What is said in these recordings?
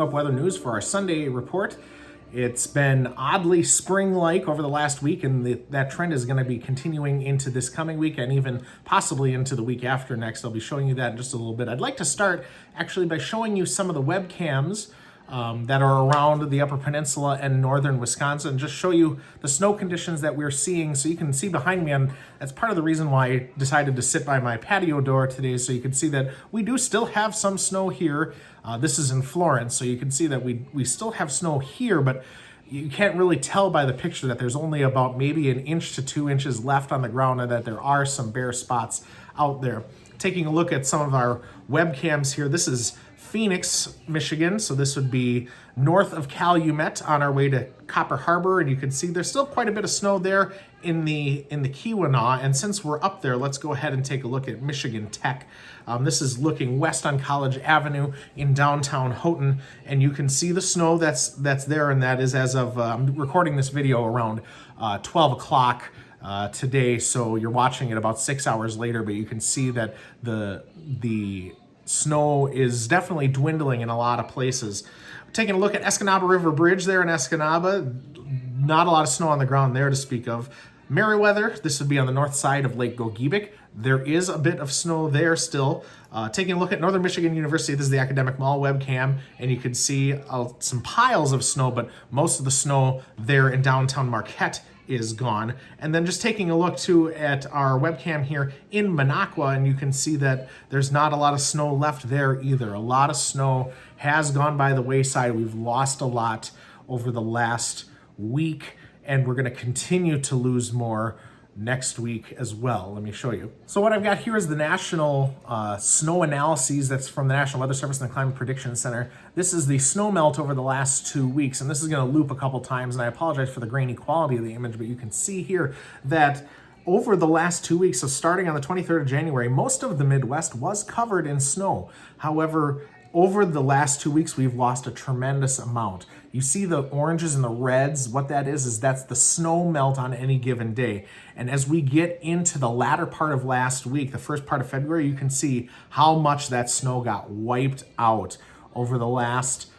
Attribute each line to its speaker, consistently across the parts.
Speaker 1: NEWUP Weather News for our Sunday report. It's been oddly spring-like over the last week, and that trend is going to be continuing into this coming week and even possibly into the week after next. I'll be showing you that in just a little bit. I'd like to start actually by showing you some of the webcams that are around the Upper Peninsula and northern Wisconsin. Just show you the snow conditions that we're seeing so you can see behind me, and that's part of the reason why I decided to sit by my patio door today, so you can see that we do still have some snow here. This is in Florence, so you can see that we still have snow here, but you can't really tell by the picture that there's only about maybe 1 inch to 2 inches left on the ground, and that there are some bare spots out there. Taking a look at some of our webcams here, this is Phoenix, Michigan, so this would be north of Calumet on our way to Copper Harbor, and you can see there's still quite a bit of snow there in the Keweenaw. And since we're up there, let's go ahead and take a look at Michigan Tech. This is looking west on College Avenue in downtown Houghton, and you can see the snow that's there, and that is as of I'm recording this video around 12 o'clock today, so you're watching it about 6 hours later, but you can see that the snow is definitely dwindling in a lot of places. Taking a look at Escanaba River Bridge there in Escanaba, not a lot of snow on the ground there to speak of. Meriwether, this would be on the north side of Lake Gogebic. There is a bit of snow there still. Taking a look at Northern Michigan University, this is the Academic Mall webcam, and you can see some piles of snow, but most of the snow there in downtown Marquette is gone. And then just taking a look too at our webcam here in Minocqua, and you can see that there's not a lot of snow left there either. A lot of snow has gone by the wayside. We've lost a lot over the last week, and we're going to continue to lose more next week as well. Let me show you. So what I've got here is the national snow analyses that's from the National Weather Service and the Climate Prediction Center. This is the snow melt over the last 2 weeks, and this is going to loop a couple times, and I apologize for the grainy quality of the image, but you can see here that over the last 2 weeks, so starting on the 23rd of January, most of the Midwest was covered in snow. However, over the last 2 weeks, we've lost a tremendous amount. You see the oranges and the reds. What that is that's the snow melt on any given day. And as we get into the latter part of last week, the first part of February, you can see how much that snow got wiped out over the last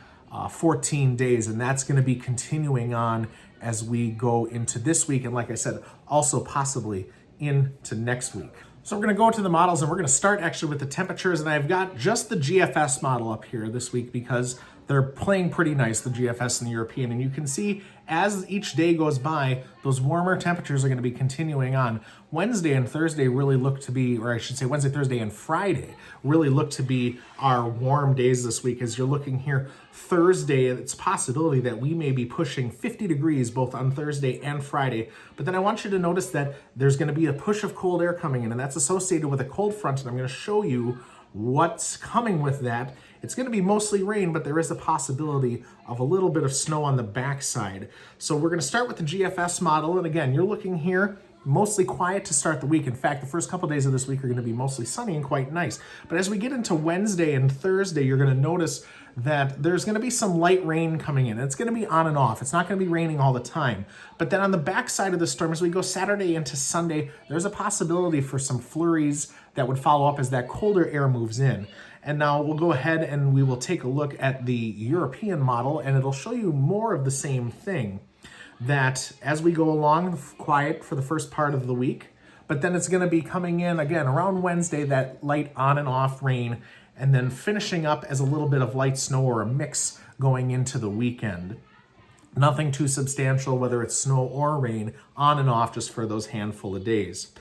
Speaker 1: 14 days. And that's going to be continuing on as we go into this week. And like I said, also possibly into next week. So we're going to go to the models, and we're going to start actually with the temperatures, and I've got just the GFS model up here this week because they're playing pretty nice, the GFS and the European, and you can see as each day goes by, those warmer temperatures are going to be continuing on. Wednesday and Thursday really look to be, or I should say Wednesday, Thursday, and Friday really look to be our warm days this week. As you're looking here, Thursday, it's a possibility that we may be pushing 50 degrees both on Thursday and Friday. But then I want you to notice that there's going to be a push of cold air coming in, and that's associated with a cold front, and I'm going to show you what's coming with that. It's going to be mostly rain, but there is a possibility of a little bit of snow on the backside. So we're going to start with the GFS model, and again, you're looking here, mostly quiet to start the week. In fact, the first couple days of this week are going to be mostly sunny and quite nice. But as we get into Wednesday and Thursday, you're going to notice that there's going to be some light rain coming in. It's going to be on and off. It's not going to be raining all the time. But then on the backside of the storm, as we go Saturday into Sunday, there's a possibility for some flurries that would follow up as that colder air moves in. And now we'll go ahead and we will take a look at the European model, and it'll show you more of the same thing. That as we go along, quiet for the first part of the week, but then it's going to be coming in again around Wednesday, that light on and off rain, and then finishing up as a little bit of light snow or a mix going into the weekend. Nothing too substantial, whether it's snow or rain, on and off just for those handful of days.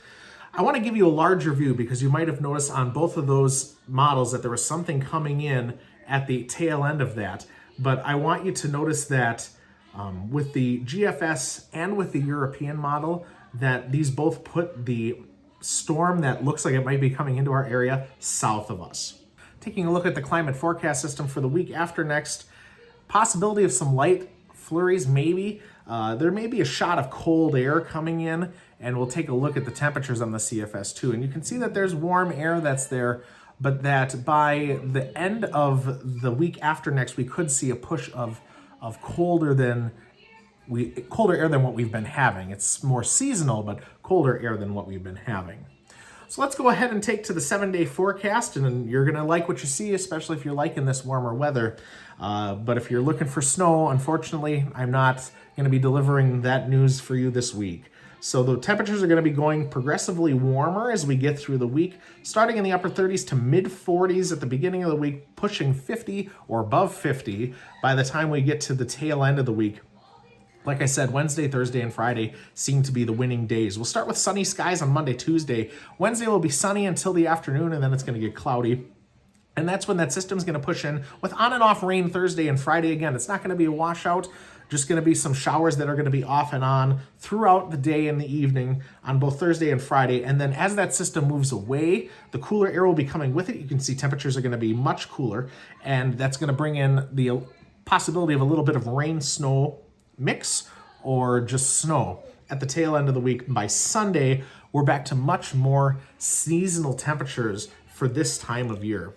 Speaker 1: I want to give you a larger view because you might have noticed on both of those models that there was something coming in at the tail end of that. But I want you to notice that with the GFS and with the European model, that these both put the storm that looks like it might be coming into our area south of us. Taking a look at the climate forecast system for the week after next, possibility of some light flurries maybe. There may be a shot of cold air coming in, and we'll take a look at the temperatures on the CFS too. And you can see that there's warm air that's there, but that by the end of the week after next, we could see a push of colder air than what we've been having. It's more seasonal, but colder air than what we've been having. So let's go ahead and take to the 7-day forecast, and you're going to like what you see, especially if you're liking this warmer weather. But if you're looking for snow, unfortunately, I'm not going to be delivering that news for you this week. So the temperatures are going to be going progressively warmer as we get through the week, starting in the upper 30s to mid 40s at the beginning of the week, pushing 50 or above 50 by the time we get to the tail end of the week. Like I said, Wednesday, Thursday, and Friday seem to be the winning days. We'll start with sunny skies on Monday, Tuesday. Wednesday will be sunny until the afternoon, and then it's going to get cloudy. And that's when that system's going to push in with on and off rain Thursday and Friday again. It's not going to be a washout, just going to be some showers that are going to be off and on throughout the day and the evening on both Thursday and Friday. And then as that system moves away, the cooler air will be coming with it. You can see temperatures are going to be much cooler, and that's going to bring in the possibility of a little bit of rain, snow mix, or just snow at the tail end of the week. By Sunday, we're back to much more seasonal temperatures for this time of year.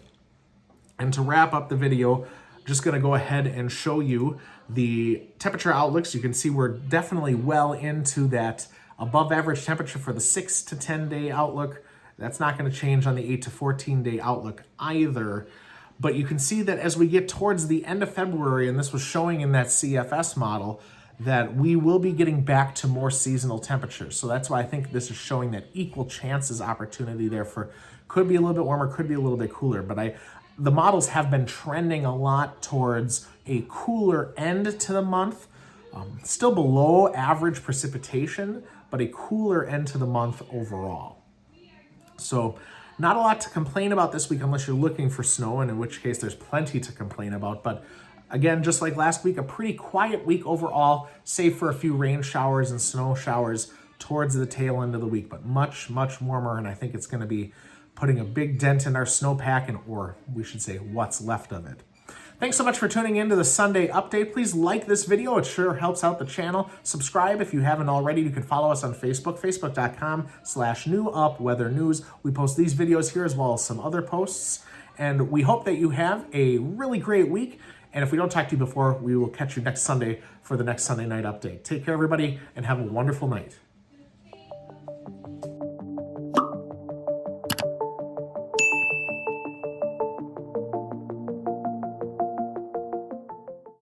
Speaker 1: And to wrap up the video, I'm just going to go ahead and show you the temperature outlooks. You can see we're definitely well into that above average temperature for the 6 to 10 day outlook. That's not going to change on the 8 to 14 day outlook either. But you can see that as we get towards the end of February, and this was showing in that CFS model, that we will be getting back to more seasonal temperatures. So that's why I think this is showing that equal chances opportunity there for could be a little bit warmer, could be a little bit cooler. But the models have been trending a lot towards a cooler end to the month, still below average precipitation, but a cooler end to the month overall. So not a lot to complain about this week unless you're looking for snow, and in which case there's plenty to complain about. But again, just like last week, a pretty quiet week overall, save for a few rain showers and snow showers towards the tail end of the week, but much, much warmer, and I think it's going to be putting a big dent in our snowpack, and or we should say what's left of it. Thanks so much for tuning in to the Sunday update. Please like this video. It sure helps out the channel. Subscribe if you haven't already. You can follow us on Facebook, facebook.com/NEWUP Weather News. We post these videos here as well as some other posts. And we hope that you have a really great week. And if we don't talk to you before, we will catch you next Sunday for the next Sunday night update. Take care, everybody, and have a wonderful night.